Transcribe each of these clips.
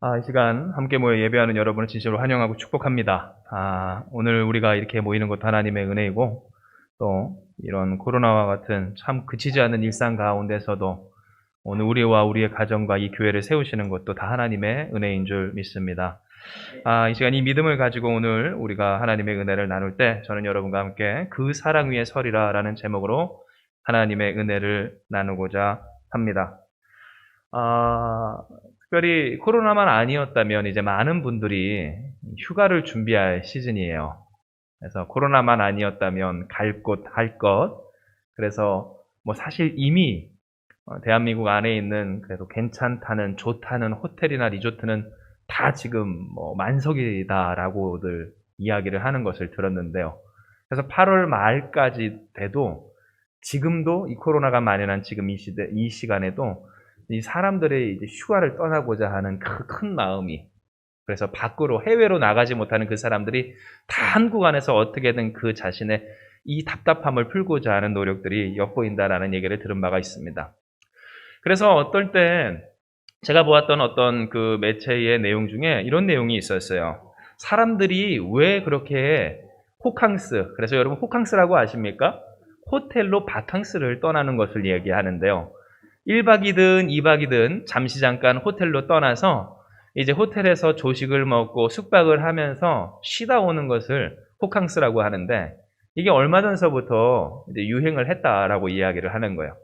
이 시간 함께 모여 예배하는 여러분을 진심으로 환영하고 축복합니다. 오늘 우리가 이렇게 모이는 것도 하나님의 은혜이고, 또 이런 코로나와 같은 참 그치지 않는 일상 가운데서도 오늘 우리와 우리의 가정과 이 교회를 세우시는 것도 다 하나님의 은혜인 줄 믿습니다. 이 시간 이 믿음을 가지고 오늘 우리가 하나님의 은혜를 나눌 때 저는 여러분과 함께 그 사랑 위에 서리라 라는 제목으로 하나님의 은혜를 나누고자 합니다. 특별히 코로나만 아니었다면 이제 많은 분들이 휴가를 준비할 시즌이에요. 그래서 코로나만 아니었다면 갈 곳, 할 것. 그래서 뭐 사실 이미 대한민국 안에 있는 그래도 괜찮다는, 좋다는 호텔이나 리조트는 다 지금 뭐 만석이다라고들 이야기를 하는 것을 들었는데요. 그래서 8월 말까지 돼도 지금도 이 코로나가 만연한 지금 이 시간에도 이 사람들의 이제 휴가를 떠나고자 하는 그 큰 마음이, 그래서 밖으로 해외로 나가지 못하는 그 사람들이 다 한국 안에서 어떻게든 그 자신의 이 답답함을 풀고자 하는 노력들이 엿보인다라는 얘기를 들은 바가 있습니다. 그래서 어떨 땐 제가 보았던 어떤 그 매체의 내용 중에 이런 내용이 있었어요. 사람들이 왜 그렇게 호캉스, 그래서 여러분 호캉스라고 아십니까? 호텔로 바캉스를 떠나는 것을 얘기하는데요. 1박이든 2박이든 잠시 잠깐 호텔로 떠나서 이제 호텔에서 조식을 먹고 숙박을 하면서 쉬다 오는 것을 호캉스라고 하는데, 이게 얼마 전서부터 이제 유행을 했다라고 이야기를 하는 거예요.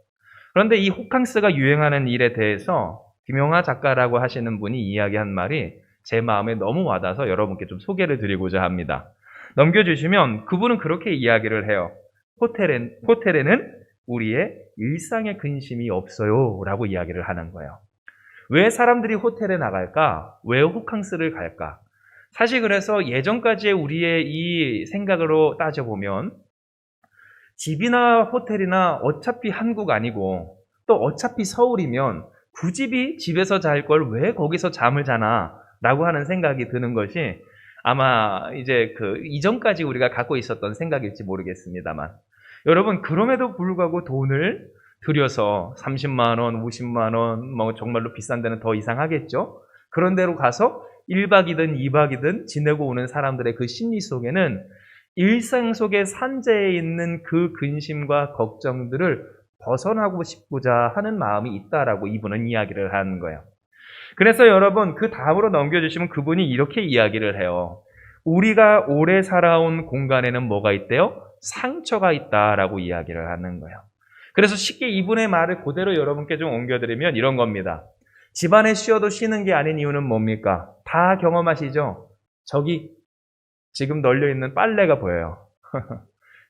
그런데 이 호캉스가 유행하는 일에 대해서 김용하 작가라고 하시는 분이 이야기한 말이 제 마음에 너무 와닿아서 여러분께 좀 소개를 드리고자 합니다. 넘겨주시면 그분은 그렇게 이야기를 해요. 호텔에는 우리의 일상의 근심이 없어요 라고 이야기를 하는 거예요. 왜 사람들이 호텔에 나갈까? 왜 호캉스를 갈까? 사실 그래서 예전까지의 우리의 이 생각으로 따져보면 집이나 호텔이나 어차피 한국 아니고 또 어차피 서울이면 굳이 집에서 잘 걸 왜 거기서 잠을 자나 라고 하는 생각이 드는 것이 아마 이제 그 이전까지 우리가 갖고 있었던 생각일지 모르겠습니다만, 여러분 그럼에도 불구하고 돈을 들여서 30만 원, 50만 원, 뭐 정말로 비싼 데는 더 이상 하겠죠. 그런 데로 가서 1박이든 2박이든 지내고 오는 사람들의 그 심리 속에는 일상 속에 산재해 있는 그 근심과 걱정들을 벗어나고 싶고자 하는 마음이 있다라고 이분은 이야기를 하는 거예요. 그래서 여러분 그 다음으로 넘겨주시면 그분이 이렇게 이야기를 해요. 우리가 오래 살아온 공간에는 뭐가 있대요? 상처가 있다라고 이야기를 하는 거예요. 그래서 쉽게 이분의 말을 그대로 여러분께 좀 옮겨드리면 이런 겁니다. 집안에 쉬어도 쉬는 게 아닌 이유는 뭡니까? 다 경험하시죠? 저기 지금 널려있는 빨래가 보여요.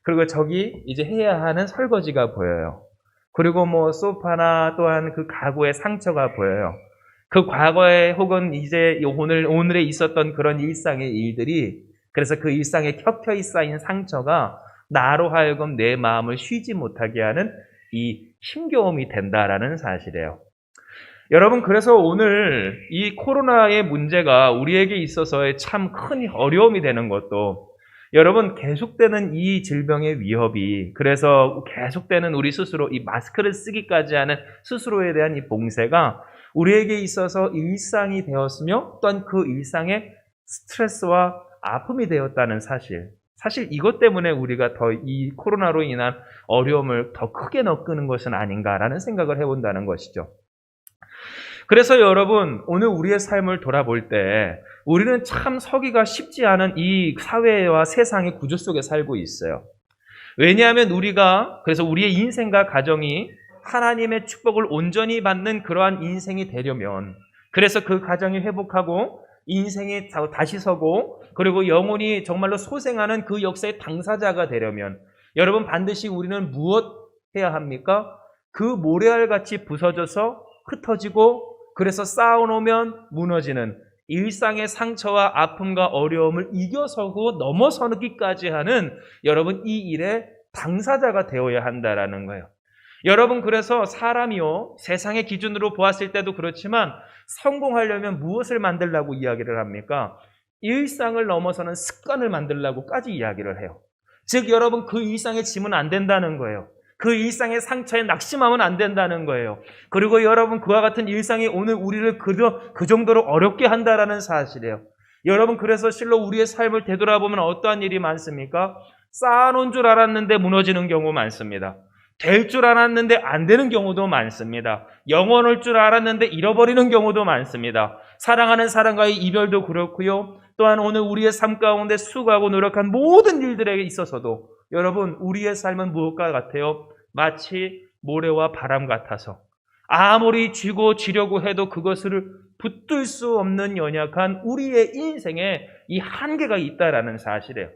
그리고 저기 이제 해야 하는 설거지가 보여요. 그리고 뭐 소파나 또한 그 가구의 상처가 보여요. 그 과거에 혹은 이제 오늘에 있었던 그런 일상의 일들이, 그래서 그 일상에 켜켜이 쌓인 상처가 나로 하여금 내 마음을 쉬지 못하게 하는 이 힘겨움이 된다라는 사실이에요. 여러분, 그래서 오늘 이 코로나의 문제가 우리에게 있어서의 참 큰 어려움이 되는 것도, 여러분 계속되는 이 질병의 위협이, 그래서 계속되는 우리 스스로 이 마스크를 쓰기까지 하는 스스로에 대한 이 봉쇄가 우리에게 있어서 일상이 되었으며 또한 그 일상의 스트레스와 아픔이 되었다는 사실, 사실 이것 때문에 우리가 더 이 코로나로 인한 어려움을 더 크게 느끼는 것은 아닌가라는 생각을 해본다는 것이죠. 그래서 여러분 오늘 우리의 삶을 돌아볼 때 우리는 참 서기가 쉽지 않은 이 사회와 세상의 구조 속에 살고 있어요. 왜냐하면 그래서 우리의 인생과 가정이 하나님의 축복을 온전히 받는 그러한 인생이 되려면, 그래서 그 가정이 회복하고 인생이 다시 서고 그리고 영혼이 정말로 소생하는 그 역사의 당사자가 되려면 여러분 반드시 우리는 무엇 해야 합니까? 그 모래알같이 부서져서 흩어지고 그래서 쌓아놓으면 무너지는 일상의 상처와 아픔과 어려움을 이겨서고 넘어서기까지 하는 여러분 이 일의 당사자가 되어야 한다라는 거예요. 여러분 그래서 사람이요 세상의 기준으로 보았을 때도 그렇지만 성공하려면 무엇을 만들라고 이야기를 합니까? 일상을 넘어서는 습관을 만들라고까지 이야기를 해요. 즉 여러분 그 일상에 지면 안 된다는 거예요. 그 일상의 상처에 낙심하면 안 된다는 거예요. 그리고 여러분, 그와 같은 일상이 오늘 우리를 그 정도로 어렵게 한다라는 사실이에요. 여러분, 그래서 실로 우리의 삶을 되돌아보면 어떠한 일이 많습니까? 쌓아놓은 줄 알았는데 무너지는 경우 많습니다. 될 줄 알았는데 안 되는 경우도 많습니다. 영원할 줄 알았는데 잃어버리는 경우도 많습니다. 사랑하는 사람과의 이별도 그렇고요. 또한 오늘 우리의 삶 가운데 수고하고 노력한 모든 일들에 있어서도 여러분, 우리의 삶은 무엇과 같아요? 마치 모래와 바람 같아서 아무리 쥐고 쥐려고 해도 그것을 붙들 수 없는 연약한 우리의 인생에 이 한계가 있다라는 사실이에요.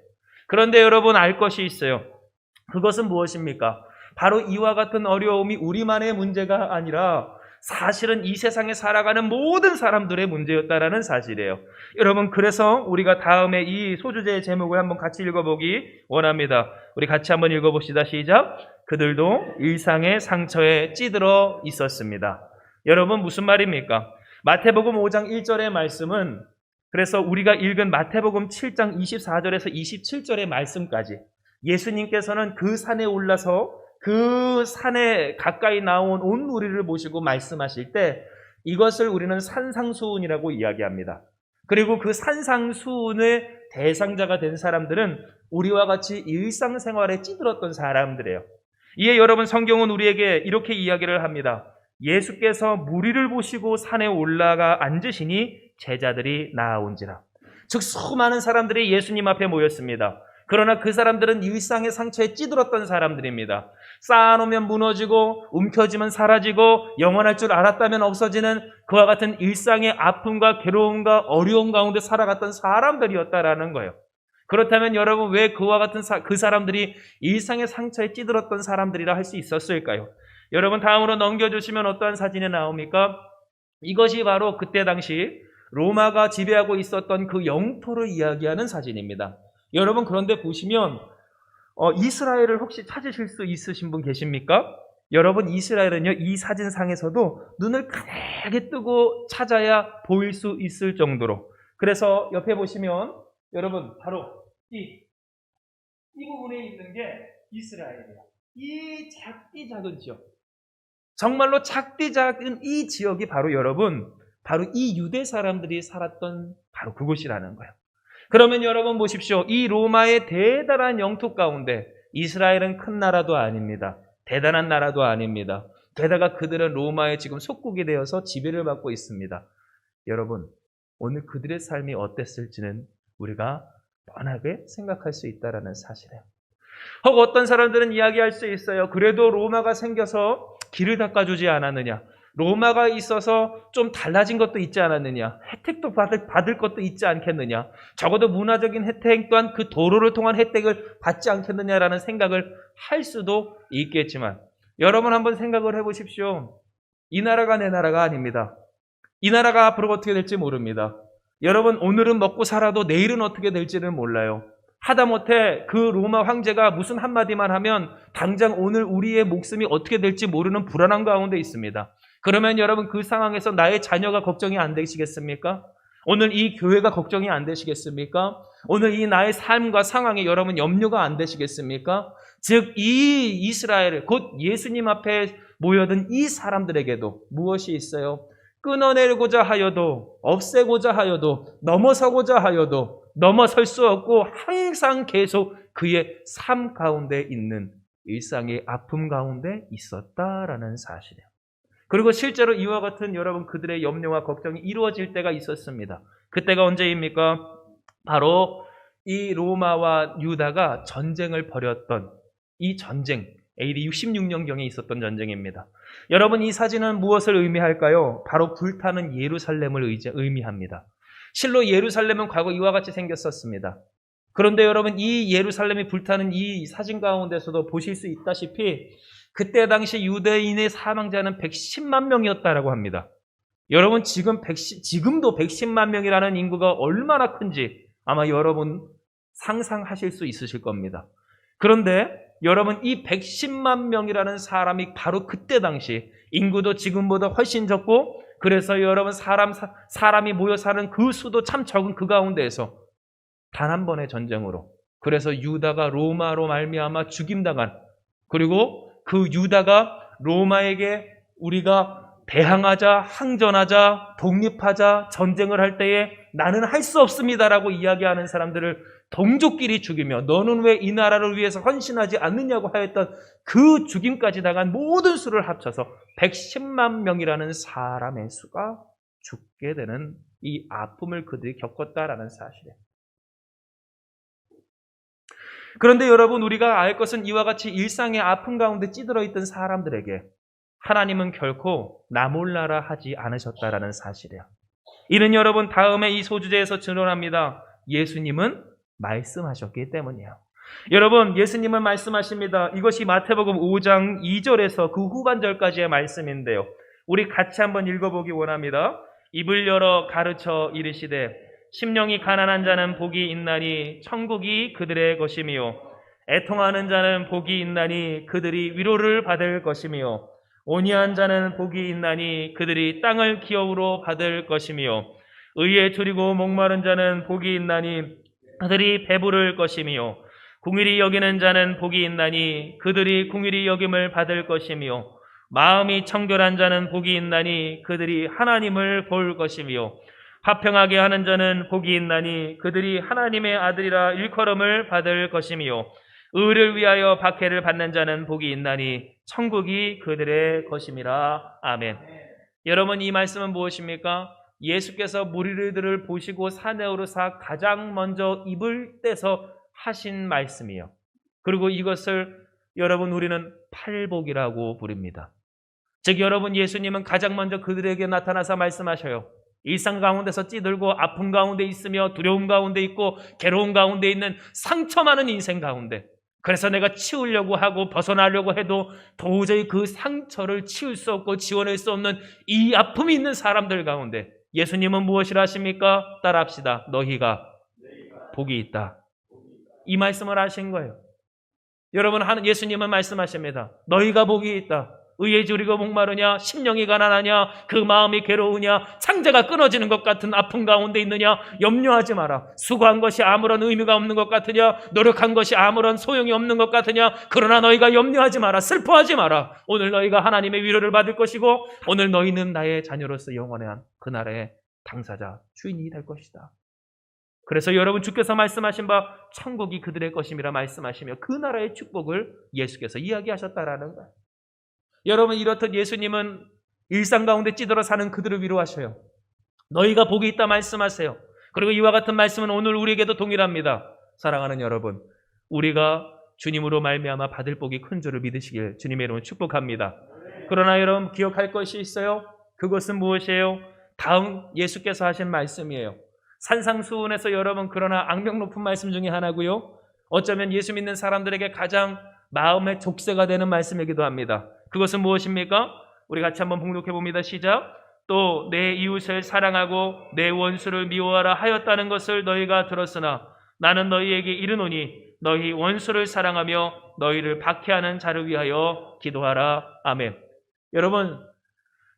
그런데 여러분, 알 것이 있어요. 그것은 무엇입니까? 바로 이와 같은 어려움이 우리만의 문제가 아니라 사실은 이 세상에 살아가는 모든 사람들의 문제였다라는 사실이에요. 여러분, 그래서 우리가 다음에 이 소주제의 제목을 한번 같이 읽어보기 원합니다. 우리 같이 한번 읽어봅시다. 시작. 그들도 일상의 상처에 찌들어 있었습니다. 여러분, 무슨 말입니까? 마태복음 5장 1절의 말씀은, 그래서 우리가 읽은 마태복음 7장 24절에서 27절의 말씀까지 예수님께서는 그 산에 올라서 그 산에 가까이 나온 온 무리를 모시고 말씀하실 때 이것을 우리는 산상수훈이라고 이야기합니다. 그리고 그 산상수훈의 대상자가 된 사람들은 우리와 같이 일상생활에 찌들었던 사람들이에요. 이에 여러분, 성경은 우리에게 이렇게 이야기를 합니다. 예수께서 무리를 보시고 산에 올라가 앉으시니 제자들이 나아온지라. 즉, 수많은 사람들이 예수님 앞에 모였습니다. 그러나 그 사람들은 일상의 상처에 찌들었던 사람들입니다. 쌓아놓으면 무너지고 움켜쥐면 사라지고 영원할 줄 알았다면 없어지는 그와 같은 일상의 아픔과 괴로움과 어려움 가운데 살아갔던 사람들이었다라는 거예요. 그렇다면 여러분, 왜 그와 같은 그 사람들이 일상의 상처에 찌들었던 사람들이라 할 수 있었을까요? 여러분, 다음으로 넘겨주시면 어떠한 사진이 나옵니까? 이것이 바로 그때 당시 로마가 지배하고 있었던 그 영토를 이야기하는 사진입니다. 여러분, 그런데 보시면 이스라엘을 혹시 찾으실 수 있으신 분 계십니까? 여러분, 이스라엘은요, 이 사진상에서도 눈을 크게 뜨고 찾아야 보일 수 있을 정도로. 그래서 옆에 보시면 여러분, 바로 이 부분에 있는 게 이스라엘이에요. 이 작디 작은 지역, 정말로 작디 작은 이 지역이 바로 여러분, 바로 이 유대 사람들이 살았던 바로 그곳이라는 거예요. 그러면 여러분 보십시오. 이 로마의 대단한 영토 가운데 이스라엘은 큰 나라도 아닙니다. 대단한 나라도 아닙니다. 게다가 그들은 로마의 지금 속국이 되어서 지배를 받고 있습니다. 여러분, 오늘 그들의 삶이 어땠을지는 우리가 뻔하게 생각할 수 있다는 사실이에요. 혹 어떤 사람들은 이야기할 수 있어요. 그래도 로마가 생겨서 길을 닦아주지 않았느냐? 로마가 있어서 좀 달라진 것도 있지 않았느냐? 혜택도 받을 것도 있지 않겠느냐? 적어도 문화적인 혜택 또한 그 도로를 통한 혜택을 받지 않겠느냐라는 생각을 할 수도 있겠지만 여러분, 한번 생각을 해보십시오. 이 나라가 내 나라가 아닙니다. 이 나라가 앞으로 어떻게 될지 모릅니다. 여러분, 오늘은 먹고 살아도 내일은 어떻게 될지는 몰라요. 하다못해 그 로마 황제가 무슨 한마디만 하면 당장 오늘 우리의 목숨이 어떻게 될지 모르는 불안한 가운데 있습니다. 그러면 여러분, 그 상황에서 나의 자녀가 걱정이 안 되시겠습니까? 오늘 이 교회가 걱정이 안 되시겠습니까? 오늘 이 나의 삶과 상황에 여러분 염려가 안 되시겠습니까? 즉, 이 이스라엘, 곧 예수님 앞에 모여든 이 사람들에게도 무엇이 있어요? 끊어내고자 하여도, 없애고자 하여도, 넘어서고자 하여도 넘어설 수 없고 항상 계속 그의 삶 가운데 있는 일상의 아픔 가운데 있었다라는 사실이에요. 그리고 실제로 이와 같은 여러분, 그들의 염려와 걱정이 이루어질 때가 있었습니다. 그때가 언제입니까? 바로 이 로마와 유다가 전쟁을 벌였던 이 전쟁, AD 66년경에 있었던 전쟁입니다. 여러분, 이 사진은 무엇을 의미할까요? 바로 불타는 예루살렘을 의미합니다. 실로 예루살렘은 과거 이와 같이 생겼었습니다. 그런데 여러분, 이 예루살렘이 불타는 이 사진 가운데서도 보실 수 있다시피 그때 당시 유대인의 사망자는 110만 명이었다라고 합니다. 여러분, 지금도 110만 명이라는 인구가 얼마나 큰지 아마 여러분 상상하실 수 있으실 겁니다. 그런데 여러분, 이 110만 명이라는 사람이 바로 그때 당시 인구도 지금보다 훨씬 적고, 그래서 여러분 사람이 모여 사는 그 수도 참 적은 그 가운데에서 단 한 번의 전쟁으로, 그래서 유다가 로마로 말미암아 죽임당한, 그리고 그 유다가 로마에게 우리가 대항하자, 항전하자, 독립하자, 전쟁을 할 때에 나는 할 수 없습니다라고 이야기하는 사람들을 동족끼리 죽이며 너는 왜 이 나라를 위해서 헌신하지 않느냐고 하였던 그 죽임까지 당한 모든 수를 합쳐서 110만 명이라는 사람의 수가 죽게 되는 이 아픔을 그들이 겪었다라는 사실이에요. 그런데 여러분, 우리가 알 것은 이와 같이 일상의 아픔 가운데 찌들어 있던 사람들에게 하나님은 결코 나 몰라라 하지 않으셨다라는 사실이에요. 이는 여러분 다음에 이 소주제에서 드러납니다. 예수님은 말씀하셨기 때문이에요. 여러분, 예수님은 말씀하십니다. 이것이 마태복음 5장 2절에서 그 후반절까지의 말씀인데요. 우리 같이 한번 읽어보기 원합니다. 입을 열어 가르쳐 이르시되 심령이 가난한 자는 복이 있나니 천국이 그들의 것이며 애통하는 자는 복이 있나니 그들이 위로를 받을 것이며 온유한 자는 복이 있나니 그들이 땅을 기업으로 받을 것이며 의에 줄이고 목마른 자는 복이 있나니 그들이 배부를 것이며 궁일이 여기는 자는 복이 있나니 그들이 궁일이 여김을 받을 것이며 마음이 청결한 자는 복이 있나니 그들이 하나님을 볼 것이며 화평하게 하는 자는 복이 있나니 그들이 하나님의 아들이라 일컬음을 받을 것이며 의를 위하여 박해를 받는 자는 복이 있나니 천국이 그들의 것임이라. 아멘. 여러분, 이 말씀은 무엇입니까? 예수께서 무리들을 보시고 산에 오르사 가장 먼저 입을 떼서 하신 말씀이요. 그리고 이것을 여러분 우리는 팔복이라고 부릅니다. 즉 여러분, 예수님은 가장 먼저 그들에게 나타나서 말씀하셔요. 일상 가운데서 찌들고 아픔 가운데 있으며 두려움 가운데 있고 괴로움 가운데 있는 상처 많은 인생 가운데, 그래서 내가 치우려고 하고 벗어나려고 해도 도저히 그 상처를 치울 수 없고 지원할 수 없는 이 아픔이 있는 사람들 가운데 예수님은 무엇이라 하십니까? 따라합시다. 너희가 복이 있다. 이 말씀을 하신 거예요. 여러분, 예수님은 말씀하십니다. 너희가 복이 있다. 의에 줄이고 목마르냐? 심령이 가난하냐? 그 마음이 괴로우냐? 창자가 끊어지는 것 같은 아픔 가운데 있느냐? 염려하지 마라. 수고한 것이 아무런 의미가 없는 것 같으냐? 노력한 것이 아무런 소용이 없는 것 같으냐? 그러나 너희가 염려하지 마라. 슬퍼하지 마라. 오늘 너희가 하나님의 위로를 받을 것이고 오늘 너희는 나의 자녀로서 영원한 그 나라의 당사자, 주인이 될 것이다. 그래서 여러분, 주께서 말씀하신 바 천국이 그들의 것임이라 말씀하시며 그 나라의 축복을 예수께서 이야기하셨다라는 거예요. 여러분, 이렇듯 예수님은 일상 가운데 찌들어 사는 그들을 위로하셔요. 너희가 복이 있다 말씀하세요. 그리고 이와 같은 말씀은 오늘 우리에게도 동일합니다. 사랑하는 여러분, 우리가 주님으로 말미암아 받을 복이 큰 줄을 믿으시길 주님의 이름으로 축복합니다. 그러나 여러분, 기억할 것이 있어요. 그것은 무엇이에요? 다음 예수께서 하신 말씀이에요. 산상수훈에서 여러분, 그러나 악명 높은 말씀 중에 하나고요, 어쩌면 예수 믿는 사람들에게 가장 마음의 족쇄가 되는 말씀이기도 합니다. 그것은 무엇입니까? 우리 같이 한번 봉독해 봅니다. 시작. 또 내 이웃을 사랑하고 내 원수를 미워하라 하였다는 것을 너희가 들었으나 나는 너희에게 이르노니 너희 원수를 사랑하며 너희를 박해하는 자를 위하여 기도하라. 아멘. 여러분,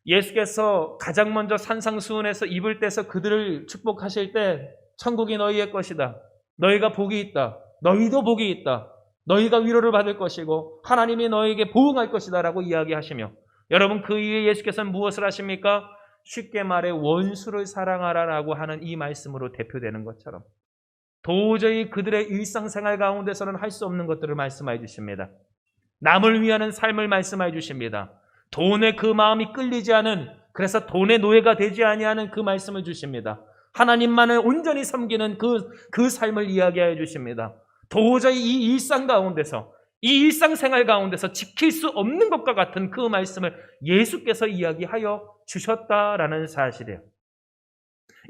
예수께서 가장 먼저 산상수훈에서 입을 떼서 그들을 축복하실 때 천국이 너희의 것이다. 너희가 복이 있다. 너희도 복이 있다. 너희가 위로를 받을 것이고 하나님이 너희에게 보응할 것이다 라고 이야기하시며, 여러분, 그 이후에 예수께서는 무엇을 하십니까? 쉽게 말해 원수를 사랑하라라고 하는 이 말씀으로 대표되는 것처럼 도저히 그들의 일상생활 가운데서는 할 수 없는 것들을 말씀해 주십니다. 남을 위하는 삶을 말씀해 주십니다. 돈에 그 마음이 끌리지 않은, 그래서 돈의 노예가 되지 아니하는 그 말씀을 주십니다. 하나님만을 온전히 섬기는 그 삶을 이야기해 주십니다. 도저히 이 일상 가운데서, 이 일상생활 가운데서 지킬 수 없는 것과 같은 그 말씀을 예수께서 이야기하여 주셨다라는 사실이에요.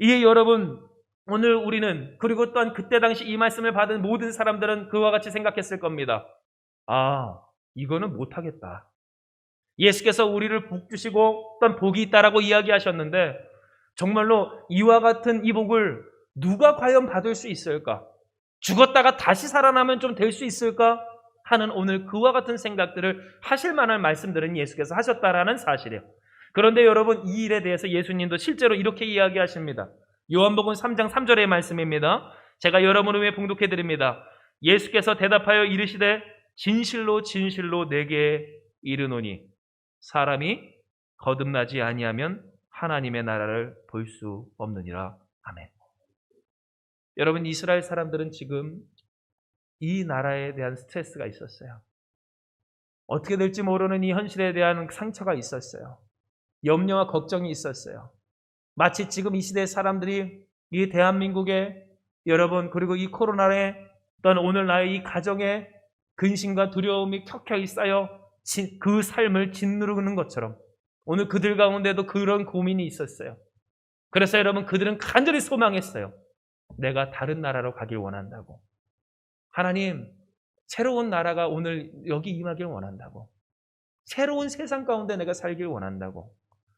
이에 여러분, 오늘 우리는, 그리고 또한 그때 당시 이 말씀을 받은 모든 사람들은 그와 같이 생각했을 겁니다. 아, 이거는 못하겠다. 예수께서 우리를 복 주시고 어떤 복이 있다라고 이야기하셨는데 정말로 이와 같은 이 복을 누가 과연 받을 수 있을까? 죽었다가 다시 살아나면 좀 될 수 있을까? 하는 오늘 그와 같은 생각들을 하실 만한 말씀들은 예수께서 하셨다라는 사실이에요. 그런데 여러분, 이 일에 대해서 예수님도 실제로 이렇게 이야기하십니다. 요한복음 3장 3절의 말씀입니다. 제가 여러분을 위해 봉독해 드립니다. 예수께서 대답하여 이르시되 진실로 진실로 내게 이르노니 사람이 거듭나지 아니하면 하나님의 나라를 볼 수 없느니라. 아멘. 여러분, 이스라엘 사람들은 지금 이 나라에 대한 스트레스가 있었어요. 어떻게 될지 모르는 이 현실에 대한 상처가 있었어요. 염려와 걱정이 있었어요. 마치 지금 이 시대의 사람들이 이 대한민국에 여러분, 그리고 이 코로나에 또한 오늘 나의 이 가정에 근심과 두려움이 켜켜이 쌓여 그 삶을 짓누르는 것처럼 오늘 그들 가운데도 그런 고민이 있었어요. 그래서 여러분, 그들은 간절히 소망했어요. 내가 다른 나라로 가길 원한다고. 하나님, 새로운 나라가 오늘 여기 임하길 원한다고. 새로운 세상 가운데 내가 살길 원한다고.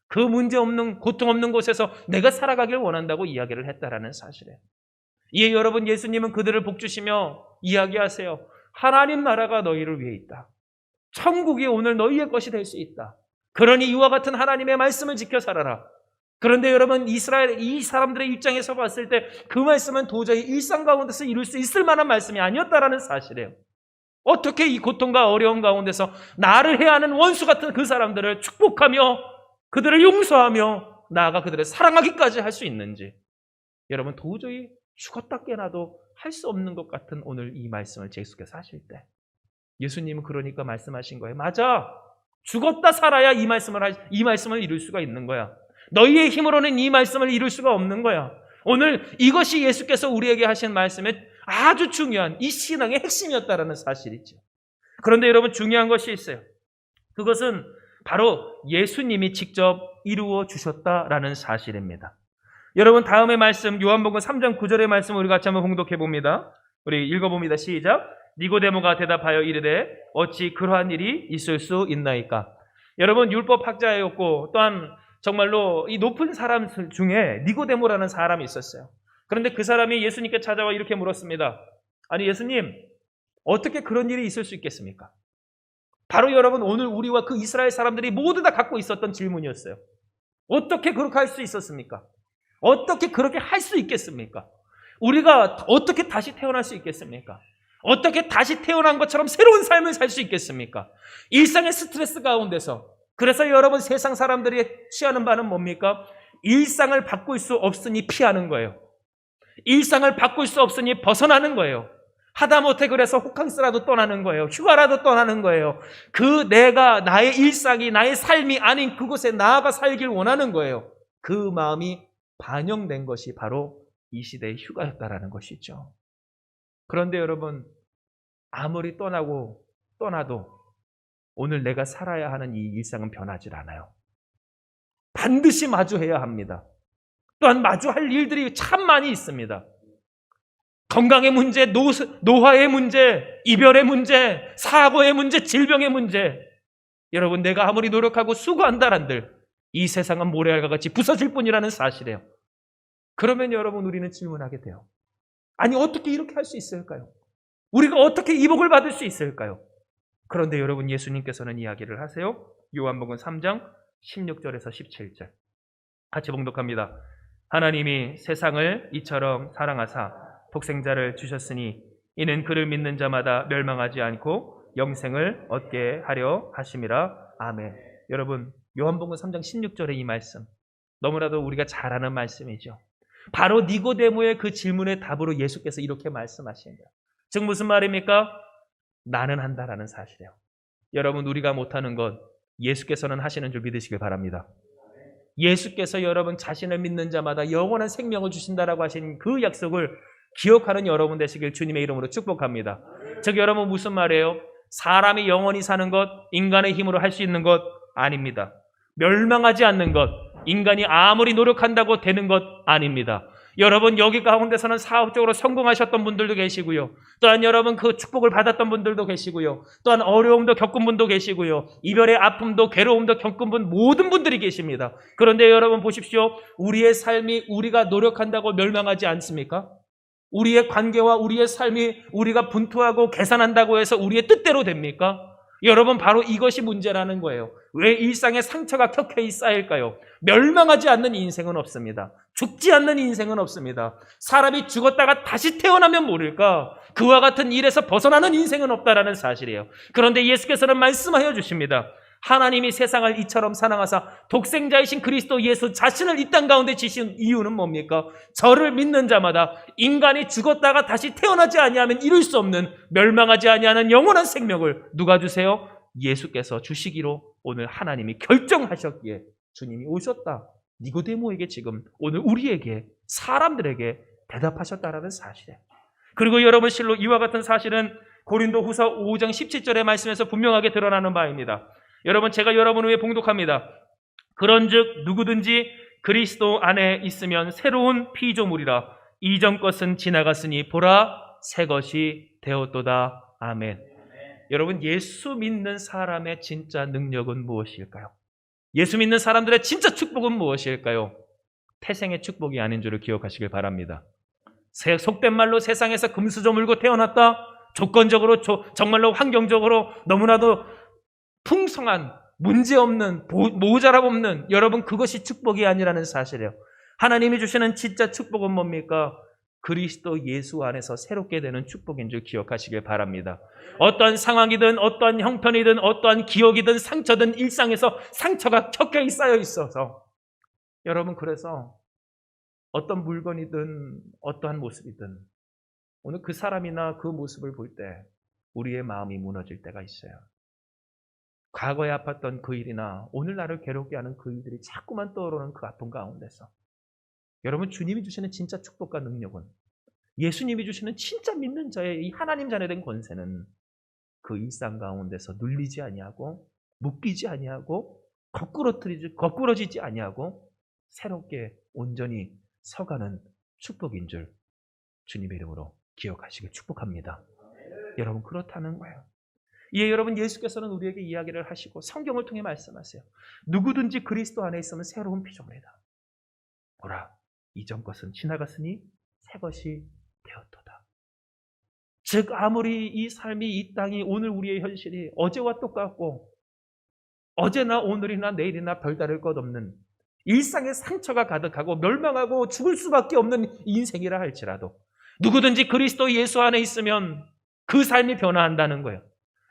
그 문제 없는, 고통 없는 곳에서 내가 살아가길 원한다고 이야기를 했다라는 사실이에요. 이에 여러분, 예수님은 그들을 복주시며 이야기하세요. 하나님 나라가 너희를 위해 있다. 천국이 오늘 너희의 것이 될 수 있다. 그러니 이와 같은 하나님의 말씀을 지켜 살아라. 그런데 여러분, 이스라엘 이 사람들의 입장에서 봤을 때 그 말씀은 도저히 일상 가운데서 이룰 수 있을 만한 말씀이 아니었다라는 사실이에요. 어떻게 이 고통과 어려움 가운데서 나를 해하는 원수 같은 그 사람들을 축복하며 그들을 용서하며 나아가 그들을 사랑하기까지 할 수 있는지, 여러분, 도저히 죽었다 깨나도 할 수 없는 것 같은 오늘 이 말씀을 계속해서 하실 때 예수님은 그러니까 말씀하신 거예요. 맞아, 죽었다 살아야 이 말씀을 이룰 수가 있는 거야. 너희의 힘으로는 이 말씀을 이룰 수가 없는 거야. 오늘 이것이 예수께서 우리에게 하신 말씀의 아주 중요한 이 신앙의 핵심이었다라는 사실이죠. 그런데 여러분, 중요한 것이 있어요. 그것은 바로 예수님이 직접 이루어 주셨다라는 사실입니다. 여러분, 다음의 말씀 요한복음 3장 9절의 말씀 우리 같이 한번 봉독해 봅니다. 우리 읽어봅니다. 시작. 니고데모가 대답하여 이르되 어찌 그러한 일이 있을 수 있나이까. 여러분, 율법학자였고 또한 정말로 이 높은 사람 중에 니고데모라는 사람이 있었어요. 그런데 그 사람이 예수님께 찾아와 이렇게 물었습니다. 아니, 예수님, 어떻게 그런 일이 있을 수 있겠습니까? 바로 여러분, 오늘 우리와 그 이스라엘 사람들이 모두 다 갖고 있었던 질문이었어요. 어떻게 그렇게 할 수 있었습니까? 어떻게 그렇게 할 수 있겠습니까? 우리가 어떻게 다시 태어날 수 있겠습니까? 어떻게 다시 태어난 것처럼 새로운 삶을 살 수 있겠습니까? 일상의 스트레스 가운데서. 그래서 여러분, 세상 사람들이 취하는 바는 뭡니까? 일상을 바꿀 수 없으니 피하는 거예요. 일상을 바꿀 수 없으니 벗어나는 거예요. 하다못해 그래서 호캉스라도 떠나는 거예요. 휴가라도 떠나는 거예요. 내가 나의 일상이 나의 삶이 아닌 그곳에 나아가 살길 원하는 거예요. 그 마음이 반영된 것이 바로 이 시대의 휴가였다라는 것이죠. 그런데 여러분, 아무리 떠나도 오늘 내가 살아야 하는 이 일상은 변하질 않아요. 반드시 마주해야 합니다. 또한 마주할 일들이 참 많이 있습니다. 건강의 문제, 노화의 문제, 이별의 문제, 사고의 문제, 질병의 문제. 여러분, 내가 아무리 노력하고 수고한다란들 이 세상은 모래알과 같이 부서질 뿐이라는 사실이에요. 그러면 여러분, 우리는 질문하게 돼요. 아니, 어떻게 이렇게 할 수 있을까요? 우리가 어떻게 이 복을 받을 수 있을까요? 그런데 여러분, 예수님께서는 이야기를 하세요. 요한복음 3장 16절에서 17절 같이 봉독합니다. 하나님이 세상을 이처럼 사랑하사 독생자를 주셨으니 이는 그를 믿는 자마다 멸망하지 않고 영생을 얻게 하려 하심이라. 아멘. 여러분, 요한복음 3장 16절의 이 말씀 너무나도 우리가 잘 아는 말씀이죠. 바로 니고데모의 그 질문의 답으로 예수께서 이렇게 말씀하신 거예요. 즉 무슨 말입니까? 나는 한다라는 사실이에요. 여러분, 우리가 못하는 것 예수께서는 하시는 줄 믿으시길 바랍니다. 예수께서 여러분 자신을 믿는 자마다 영원한 생명을 주신다라고 하신 그 약속을 기억하는 여러분 되시길 주님의 이름으로 축복합니다. 즉 여러분, 무슨 말이에요? 사람이 영원히 사는 것, 인간의 힘으로 할 수 있는 것 아닙니다. 멸망하지 않는 것, 인간이 아무리 노력한다고 되는 것 아닙니다. 여러분, 여기 가운데서는 사업적으로 성공하셨던 분들도 계시고요. 또한 여러분 그 축복을 받았던 분들도 계시고요. 또한 어려움도 겪은 분도 계시고요. 이별의 아픔도 괴로움도 겪은 분, 모든 분들이 계십니다. 그런데 여러분 보십시오. 우리의 삶이 우리가 노력한다고 멸망하지 않습니까? 우리의 관계와 우리의 삶이 우리가 분투하고 계산한다고 해서 우리의 뜻대로 됩니까? 여러분, 바로 이것이 문제라는 거예요. 왜 일상의 상처가 켜켜이 쌓일까요? 멸망하지 않는 인생은 없습니다. 죽지 않는 인생은 없습니다. 사람이 죽었다가 다시 태어나면 모를까? 그와 같은 일에서 벗어나는 인생은 없다라는 사실이에요. 그런데 예수께서는 말씀하여 주십니다. 하나님이 세상을 이처럼 사랑하사 독생자이신 그리스도 예수 자신을 이 땅 가운데 지신 이유는 뭡니까? 저를 믿는 자마다 인간이 죽었다가 다시 태어나지 아니하면 이룰 수 없는, 멸망하지 아니하는 영원한 생명을 누가 주세요? 예수께서 주시기로 오늘 하나님이 결정하셨기에 주님이 오셨다. 니고데모에게 지금 오늘 우리에게, 사람들에게 대답하셨다라는 사실이에요. 그리고 여러분, 실로 이와 같은 사실은 고린도후서 5장 17절의 말씀에서 분명하게 드러나는 바입니다. 여러분, 제가 여러분을 위해 봉독합니다. 그런즉 누구든지 그리스도 안에 있으면 새로운 피조물이라. 이전 것은 지나갔으니 보라 새 것이 되었도다. 아멘. 여러분, 예수 믿는 사람의 진짜 능력은 무엇일까요? 예수 믿는 사람들의 진짜 축복은 무엇일까요? 태생의 축복이 아닌 줄을 기억하시길 바랍니다. 속된 말로 세상에서 금수저 물고 태어났다. 조건적으로 정말로 환경적으로 너무나도 풍성한, 문제없는, 모자람 없는, 여러분, 그것이 축복이 아니라는 사실이에요. 하나님이 주시는 진짜 축복은 뭡니까? 그리스도 예수 안에서 새롭게 되는 축복인 줄 기억하시길 바랍니다. 어떠한 상황이든 어떠한 형편이든 어떠한 기억이든 상처든 일상에서 상처가 켜켜이 쌓여 있어서, 여러분, 그래서 어떤 물건이든 어떠한 모습이든 오늘 그 사람이나 그 모습을 볼 때 우리의 마음이 무너질 때가 있어요. 과거에 아팠던 그 일이나 오늘 나를 괴롭게 하는 그 일들이 자꾸만 떠오르는 그 아픔 가운데서, 여러분, 주님이 주시는 진짜 축복과 능력은, 예수님이 주시는 진짜 믿는 자의 이 하나님 자녀된 권세는 그 일상 가운데서 눌리지 아니하고 묶이지 아니하고 거꾸러지지 아니하고 새롭게 온전히 서가는 축복인 줄 주님의 이름으로 기억하시길 축복합니다. 여러분, 그렇다는 거예요. 예, 여러분, 예수께서는 우리에게 이야기를 하시고 성경을 통해 말씀하세요. 누구든지 그리스도 안에 있으면 새로운 피조물이다. 보라, 이전 것은 지나갔으니 새 것이 되었도다. 즉, 아무리 이 삶이, 이 땅이, 오늘 우리의 현실이 어제와 똑같고 어제나 오늘이나 내일이나 별다를 것 없는 일상의 상처가 가득하고 멸망하고 죽을 수밖에 없는 인생이라 할지라도 누구든지 그리스도 예수 안에 있으면 그 삶이 변화한다는 거예요.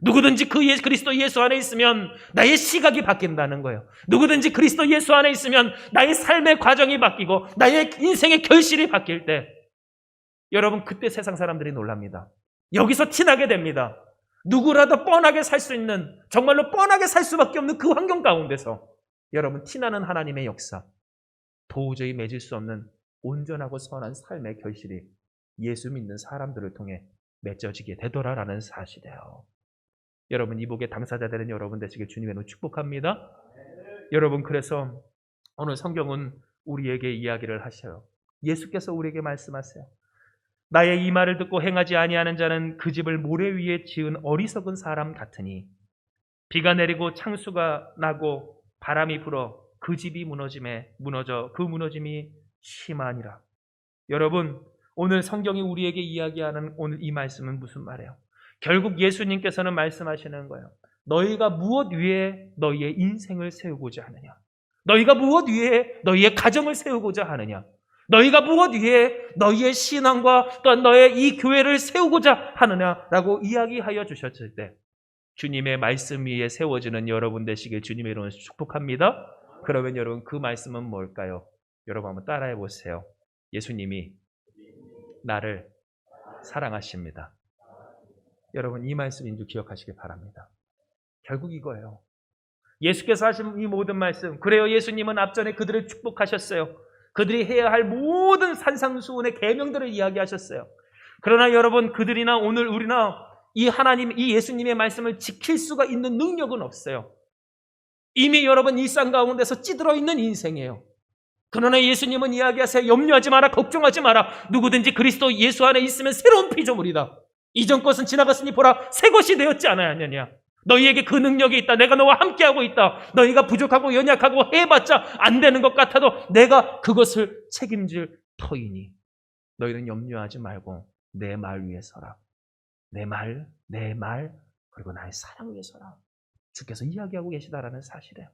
누구든지 그리스도 예수 안에 있으면 나의 시각이 바뀐다는 거예요. 누구든지 그리스도 예수 안에 있으면 나의 삶의 과정이 바뀌고 나의 인생의 결실이 바뀔 때, 여러분, 그때 세상 사람들이 놀랍니다. 여기서 티나게 됩니다. 누구라도 뻔하게 살 수 있는, 정말로 뻔하게 살 수밖에 없는 그 환경 가운데서 여러분, 티나는 하나님의 역사, 도저히 맺을 수 없는 온전하고 선한 삶의 결실이 예수 믿는 사람들을 통해 맺어지게 되더라라는 사실이에요. 여러분, 이복의 당사자 되는 여러분 되시길 주님의 이름으로 축복합니다. 여러분, 그래서 오늘 성경은 우리에게 이야기를 하셔요. 예수께서 우리에게 말씀하세요. 나의 이 말을 듣고 행하지 아니하는 자는 그 집을 모래 위에 지은 어리석은 사람 같으니 비가 내리고 창수가 나고 바람이 불어 그 집이 무너져 그 무너짐이 심하니라. 여러분, 오늘 성경이 우리에게 이야기하는 오늘 이 말씀은 무슨 말이에요? 결국 예수님께서는 말씀하시는 거예요. 너희가 무엇 위에 너희의 인생을 세우고자 하느냐? 너희가 무엇 위에 너희의 가정을 세우고자 하느냐? 너희가 무엇 위에 너희의 신앙과 또한 너의 이 교회를 세우고자 하느냐라고 이야기하여 주셨을 때, 주님의 말씀 위에 세워지는 여러분 되시길 주님의 이름으로 축복합니다. 그러면 여러분, 그 말씀은 뭘까요? 여러분, 한번 따라해 보세요. 예수님이 나를 사랑하십니다. 여러분, 이 말씀인 줄 기억하시길 바랍니다. 결국 이거예요. 예수께서 하신 이 모든 말씀, 그래요, 예수님은 앞전에 그들을 축복하셨어요. 그들이 해야 할 모든 산상수훈의 계명들을 이야기하셨어요. 그러나 여러분, 그들이나 오늘 우리나 이 하나님, 이 예수님의 말씀을 지킬 수가 있는 능력은 없어요. 이미 여러분 일상 가운데서 찌들어 있는 인생이에요. 그러나 예수님은 이야기하세요. 염려하지 마라, 걱정하지 마라. 누구든지 그리스도 예수 안에 있으면 새로운 피조물이다. 이전 것은 지나갔으니 보라, 새 것이 되었지 않았느냐. 너희에게 그 능력이 있다. 내가 너와 함께하고 있다. 너희가 부족하고 연약하고 해봤자 안 되는 것 같아도 내가 그것을 책임질 터이니 너희는 염려하지 말고 내 말 위에 서라. 내 말 그리고 나의 사랑 위해서라. 주께서 이야기하고 계시다라는 사실이에요.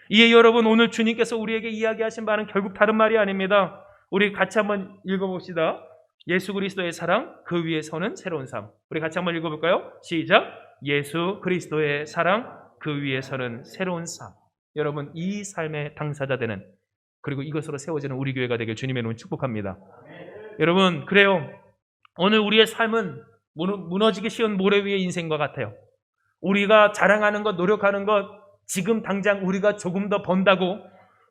이에 여러분, 오늘 주님께서 우리에게 이야기하신 바는 결국 다른 말이 아닙니다. 우리 같이 한번 읽어봅시다. 예수 그리스도의 사랑, 그 위에 서는 새로운 삶. 우리 같이 한번 읽어볼까요? 시작. 예수 그리스도의 사랑, 그 위에 서는 새로운 삶. 여러분, 이 삶의 당사자 되는, 그리고 이것으로 세워지는 우리 교회가 되길 주님의 이름으로 축복합니다. 여러분, 그래요. 오늘 우리의 삶은 무너지기 쉬운 모래 위의 인생과 같아요. 우리가 자랑하는 것, 노력하는 것, 지금 당장 우리가 조금 더 번다고,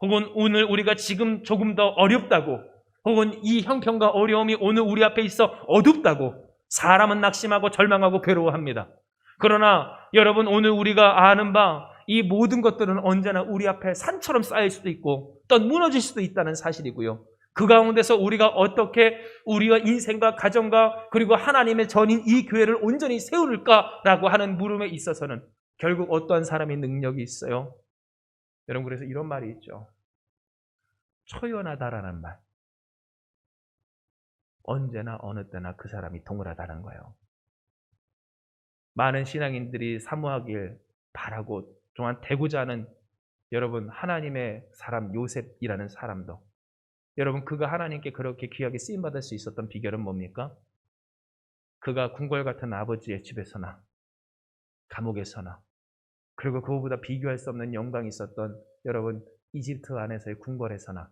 혹은 오늘 우리가 지금 조금 더 어렵다고, 혹은 이 형편과 어려움이 오늘 우리 앞에 있어 어둡다고 사람은 낙심하고 절망하고 괴로워합니다. 그러나 여러분, 오늘 우리가 아는 바 이 모든 것들은 언제나 우리 앞에 산처럼 쌓일 수도 있고 또 무너질 수도 있다는 사실이고요. 그 가운데서 우리가 어떻게 우리와 인생과 가정과 그리고 하나님의 전인 이 교회를 온전히 세울까라고 하는 물음에 있어서는 결국 어떠한 사람의 능력이 있어요? 여러분, 그래서 이런 말이 있죠. 초연하다라는 말. 언제나 어느 때나 그 사람이 동일하다는 거예요. 많은 신앙인들이 사모하길 바라고 또한 되고자 하는 여러분, 하나님의 사람 요셉이라는 사람도, 여러분, 그가 하나님께 그렇게 귀하게 쓰임받을 수 있었던 비결은 뭡니까? 그가 궁궐 같은 아버지의 집에서나 감옥에서나, 그리고 그거보다 비교할 수 없는 영광이 있었던 여러분 이집트 안에서의 궁궐에서나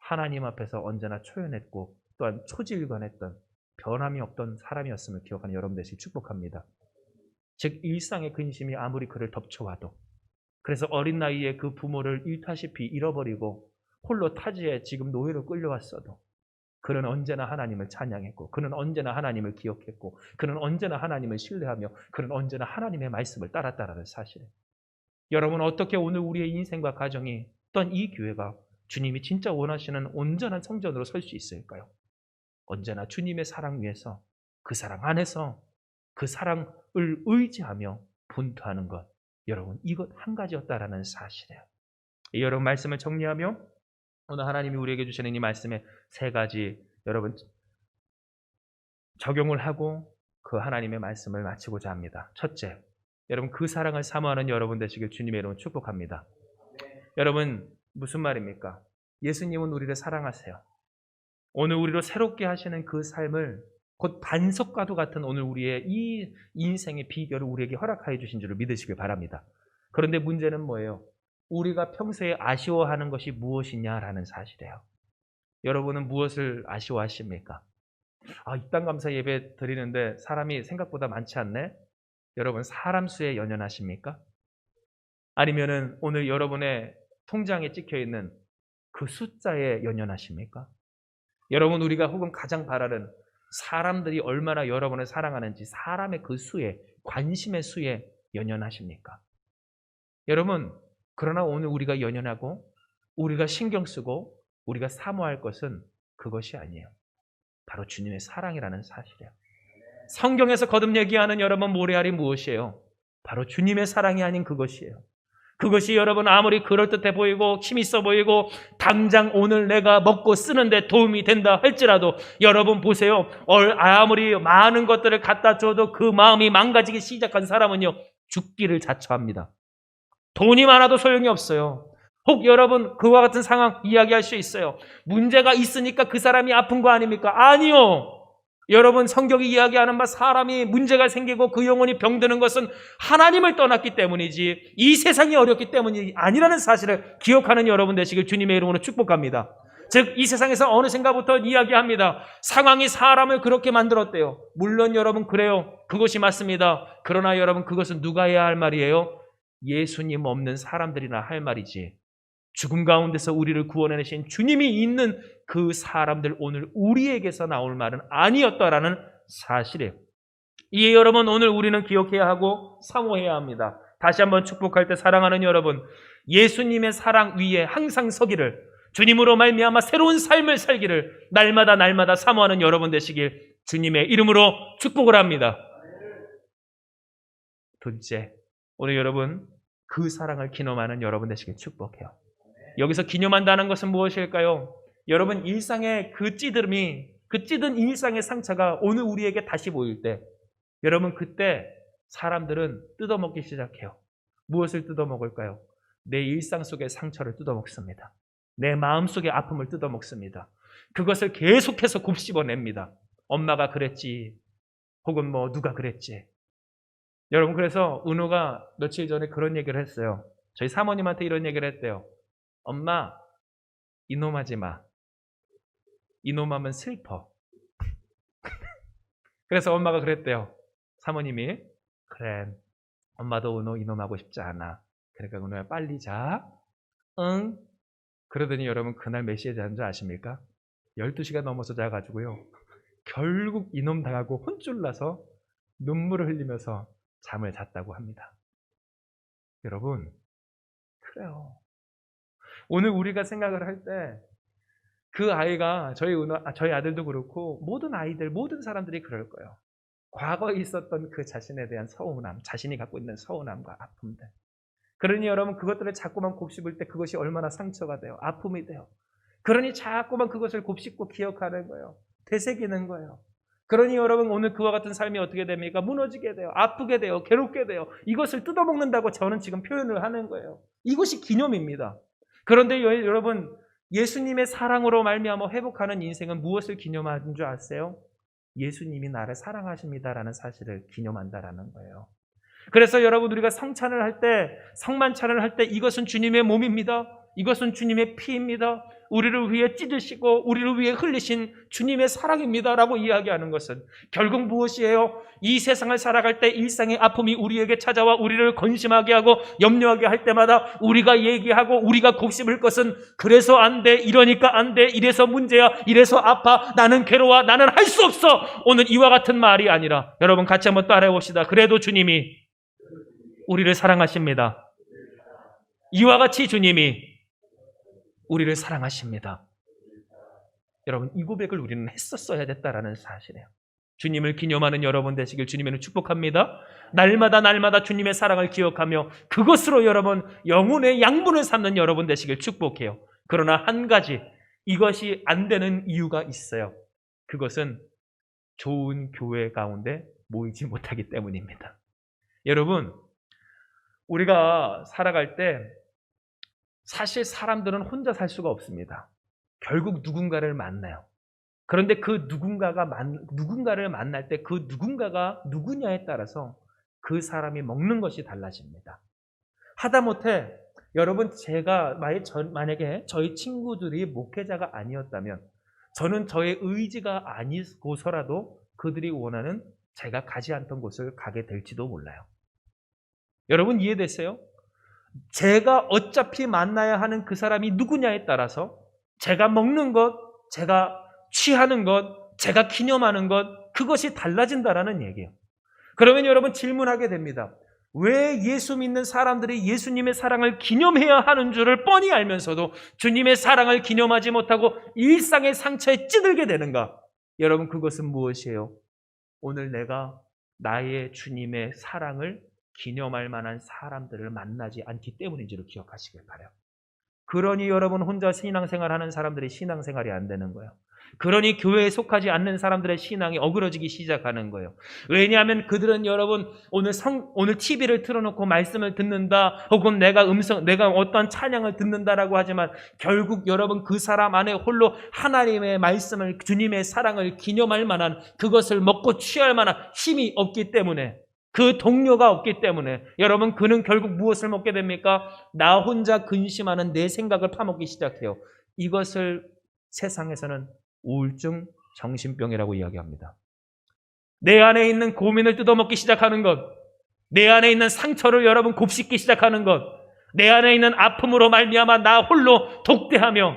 하나님 앞에서 언제나 초연했고 또한 초지일관했던 변함이 없던 사람이었음을 기억하는 여러분 되시길 축복합니다. 즉, 일상의 근심이 아무리 그를 덮쳐와도, 그래서 어린 나이에 그 부모를 일타시피 잃어버리고 홀로 타지에 지금 노예로 끌려왔어도 그는 언제나 하나님을 찬양했고, 그는 언제나 하나님을 기억했고, 그는 언제나 하나님을 신뢰하며, 그는 언제나 하나님의 말씀을 따랐다라는 사실이에요. 여러분, 어떻게 오늘 우리의 인생과 가정이 또한 이 교회가 주님이 진짜 원하시는 온전한 성전으로 설 수 있을까요? 언제나 주님의 사랑 위에서, 그 사랑 안에서 그 사랑을 의지하며 분투하는 것, 여러분, 이것 한 가지였다라는 사실이에요. 여러분, 말씀을 정리하며 오늘 하나님이 우리에게 주시는 이 말씀에 세 가지 여러분 적용을 하고 그 하나님의 말씀을 마치고자 합니다. 첫째, 여러분, 그 사랑을 사모하는 여러분 되시길 주님의 이름으로 축복합니다. 여러분, 무슨 말입니까? 예수님은 우리를 사랑하세요. 오늘 우리로 새롭게 하시는 그 삶을 곧 반석과도 같은 오늘 우리의 이 인생의 비결을 우리에게 허락하여 주신 줄을 믿으시길 바랍니다. 그런데 문제는 뭐예요? 우리가 평소에 아쉬워하는 것이 무엇이냐라는 사실이에요. 여러분은 무엇을 아쉬워하십니까? 입당 감사 예배 드리는데 사람이 생각보다 많지 않네? 여러분, 사람 수에 연연하십니까? 아니면은 오늘 여러분의 통장에 찍혀 있는 그 숫자에 연연하십니까? 여러분, 우리가 혹은 가장 바라는 사람들이 얼마나 여러분을 사랑하는지 사람의 그 수에, 관심의 수에 연연하십니까? 여러분, 그러나 오늘 우리가 연연하고 우리가 신경 쓰고 우리가 사모할 것은 그것이 아니에요. 바로 주님의 사랑이라는 사실이에요. 성경에서 거듭 얘기하는 여러분 모래알이 무엇이에요? 바로 주님의 사랑이 아닌 그것이에요. 그것이 여러분 아무리 그럴듯해 보이고 힘있어 보이고 당장 오늘 내가 먹고 쓰는데 도움이 된다 할지라도 여러분 보세요. 아무리 많은 것들을 갖다 줘도 그 마음이 망가지기 시작한 사람은요, 죽기를 자처합니다. 돈이 많아도 소용이 없어요. 혹 여러분 그와 같은 상황 이야기할 수 있어요. 문제가 있으니까 그 사람이 아픈 거 아닙니까? 아니요. 여러분, 성경이 이야기하는 바 사람이 문제가 생기고 그 영혼이 병드는 것은 하나님을 떠났기 때문이지 이 세상이 어렵기 때문이 아니라는 사실을 기억하는 여러분 되시길 주님의 이름으로 축복합니다. 즉, 이 세상에서 어느 생각부터 이야기합니다. 상황이 사람을 그렇게 만들었대요. 물론 여러분 그래요. 그것이 맞습니다. 그러나 여러분, 그것은 누가 해야 할 말이에요? 예수님 없는 사람들이나 할 말이지, 죽음 가운데서 우리를 구원해내신 주님이 있는 그 사람들, 오늘 우리에게서 나올 말은 아니었다라는 사실이에요. 이에 여러분, 오늘 우리는 기억해야 하고 사모해야 합니다. 다시 한번 축복할 때 사랑하는 여러분, 예수님의 사랑 위에 항상 서기를, 주님으로 말미암아 새로운 삶을 살기를 날마다 사모하는 여러분 되시길 주님의 이름으로 축복을 합니다. 둘째, 오늘 여러분 그 사랑을 기념하는 여러분 되시길 축복해요. 여기서 기념한다는 것은 무엇일까요? 여러분, 일상의 그 찌든 일상의 상처가 오늘 우리에게 다시 보일 때, 여러분 그때 사람들은 뜯어먹기 시작해요. 무엇을 뜯어먹을까요? 내 일상 속의 상처를 뜯어먹습니다. 내 마음 속의 아픔을 뜯어먹습니다. 그것을 계속해서 곱씹어냅니다. 엄마가 그랬지, 혹은 뭐 누가 그랬지. 여러분, 그래서 은호가 며칠 전에 그런 얘기를 했어요. 저희 사모님한테 이런 얘기를 했대요. 엄마, 이놈하지 마. 이놈하면 슬퍼. 그래서 엄마가 그랬대요. 사모님이, 그래, 엄마도 은호 이놈하고 싶지 않아. 그러니까 은호야 빨리 자. 응. 그러더니 여러분, 그날 몇 시에 자는 줄 아십니까? 12시가 넘어서 자가지고요. 결국 이놈 당하고 혼쭐 나서 눈물을 흘리면서 잠을 잤다고 합니다. 여러분, 그래요. 오늘 우리가 생각을 할 때 그 아이가, 저희 아들도 그렇고 모든 아이들, 모든 사람들이 그럴 거예요. 과거에 있었던 그 자신에 대한 서운함, 자신이 갖고 있는 서운함과 아픔들. 그러니 여러분, 그것들을 자꾸만 곱씹을 때 그것이 얼마나 상처가 돼요. 아픔이 돼요. 그러니 자꾸만 그것을 곱씹고 기억하는 거예요. 되새기는 거예요. 그러니 여러분, 오늘 그와 같은 삶이 어떻게 됩니까? 무너지게 돼요. 아프게 돼요. 괴롭게 돼요. 이것을 뜯어먹는다고 저는 지금 표현을 하는 거예요. 이것이 기념입니다. 그런데 여러분, 예수님의 사랑으로 말미암아 회복하는 인생은 무엇을 기념하는 줄 아세요? 예수님이 나를 사랑하십니다라는 사실을 기념한다라는 거예요. 그래서 여러분, 우리가 성찬을 할 때, 성만찬을 할 때 이것은 주님의 몸입니다. 이것은 주님의 피입니다. 우리를 위해 찢으시고 우리를 위해 흘리신 주님의 사랑입니다라고 이야기하는 것은 결국 무엇이에요? 이 세상을 살아갈 때 일상의 아픔이 우리에게 찾아와 우리를 건심하게 하고 염려하게 할 때마다 우리가 얘기하고 우리가 곱씹을 것은 그래서 안 돼, 이러니까 안 돼, 이래서 문제야, 이래서 아파, 나는 괴로워, 나는 할 수 없어. 오늘 이와 같은 말이 아니라 여러분, 같이 한번 따라해 봅시다. 그래도 주님이 우리를 사랑하십니다. 이와 같이 주님이 우리를 사랑하십니다. 여러분, 이 고백을 우리는 했었어야 됐다라는 사실이에요. 주님을 기념하는 여러분 되시길 주님을 축복합니다. 날마다 주님의 사랑을 기억하며 그것으로 여러분 영혼의 양분을 삼는 여러분 되시길 축복해요. 그러나 한 가지, 이것이 안 되는 이유가 있어요. 그것은 좋은 교회 가운데 모이지 못하기 때문입니다. 여러분, 우리가 살아갈 때 사실 사람들은 혼자 살 수가 없습니다. 결국 누군가를 만나요. 그런데 그 누군가를 만날 때 그 누군가가 누구냐에 따라서 그 사람이 먹는 것이 달라집니다. 하다못해 여러분, 제가 만약에 저희 친구들이 목회자가 아니었다면 저는 저의 의지가 아니고서라도 그들이 원하는 제가 가지 않던 곳을 가게 될지도 몰라요. 여러분, 이해됐어요? 제가 어차피 만나야 하는 그 사람이 누구냐에 따라서 제가 먹는 것, 제가 취하는 것, 제가 기념하는 것, 그것이 달라진다라는 얘기예요. 그러면 여러분, 질문하게 됩니다. 왜 예수 믿는 사람들이 예수님의 사랑을 기념해야 하는 줄을 뻔히 알면서도 주님의 사랑을 기념하지 못하고 일상의 상처에 찌들게 되는가? 여러분, 그것은 무엇이에요? 오늘 내가 나의 주님의 사랑을 기념할 만한 사람들을 만나지 않기 때문인지를 기억하시길 바라요. 그러니 여러분, 혼자 신앙생활하는 사람들이 신앙생활이 안 되는 거예요. 그러니 교회에 속하지 않는 사람들의 신앙이 어그러지기 시작하는 거예요. 왜냐하면 그들은 여러분, 오늘 TV를 틀어놓고 말씀을 듣는다, 혹은 내가 어떤 찬양을 듣는다라고 하지만 결국 여러분, 그 사람 안에 홀로 하나님의 말씀을, 주님의 사랑을 기념할 만한, 그것을 먹고 취할 만한 힘이 없기 때문에, 그 동료가 없기 때문에 여러분, 그는 결국 무엇을 먹게 됩니까? 나 혼자 근심하는 내 생각을 파먹기 시작해요. 이것을 세상에서는 우울증, 정신병이라고 이야기합니다. 내 안에 있는 고민을 뜯어먹기 시작하는 것, 내 안에 있는 상처를 여러분 곱씹기 시작하는 것, 내 안에 있는 아픔으로 말미암아 나 홀로 독대하며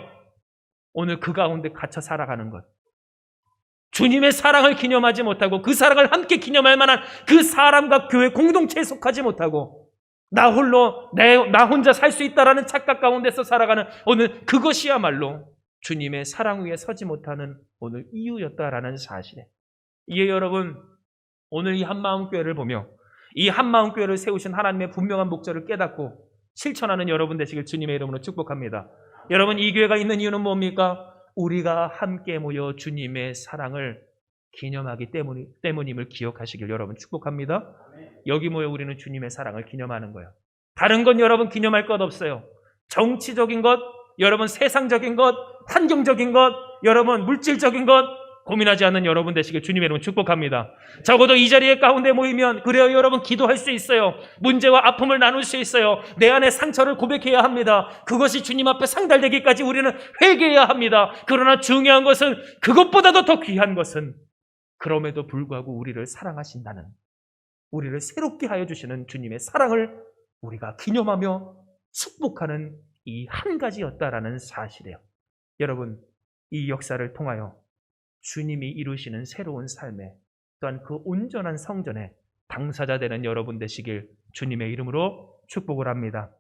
오늘 그 가운데 갇혀 살아가는 것, 주님의 사랑을 기념하지 못하고 그 사랑을 함께 기념할 만한 그 사람과 교회 공동체에 속하지 못하고 나 혼자 살 수 있다라는 착각 가운데서 살아가는 오늘, 그것이야말로 주님의 사랑 위에 서지 못하는 오늘 이유였다라는 사실에, 이에 여러분, 오늘 이 한마음교회를 보며 이 한마음교회를 세우신 하나님의 분명한 목적을 깨닫고 실천하는 여러분 되시길 주님의 이름으로 축복합니다. 여러분, 이 교회가 있는 이유는 뭡니까? 우리가 함께 모여 주님의 사랑을 기념하기 때문임을 기억하시길 여러분 축복합니다. 여기 모여 우리는 주님의 사랑을 기념하는 거예요. 다른 건 여러분 기념할 것 없어요. 정치적인 것, 여러분 세상적인 것, 환경적인 것, 여러분 물질적인 것 고민하지 않는 여러분 되시길 주님의 이름으로 축복합니다. 적어도 이 자리에 가운데 모이면 그래야 여러분 기도할 수 있어요. 문제와 아픔을 나눌 수 있어요. 내 안에 상처를 고백해야 합니다. 그것이 주님 앞에 상달되기까지 우리는 회개해야 합니다. 그러나 중요한 것은 그것보다도 더 귀한 것은 그럼에도 불구하고 우리를 사랑하신다는, 우리를 새롭게 하여 주시는 주님의 사랑을 우리가 기념하며 축복하는 이 한 가지였다라는 사실이에요. 여러분, 이 역사를 통하여 주님이 이루시는 새로운 삶에 또한 그 온전한 성전에 당사자 되는 여러분 되시길 주님의 이름으로 축복을 합니다.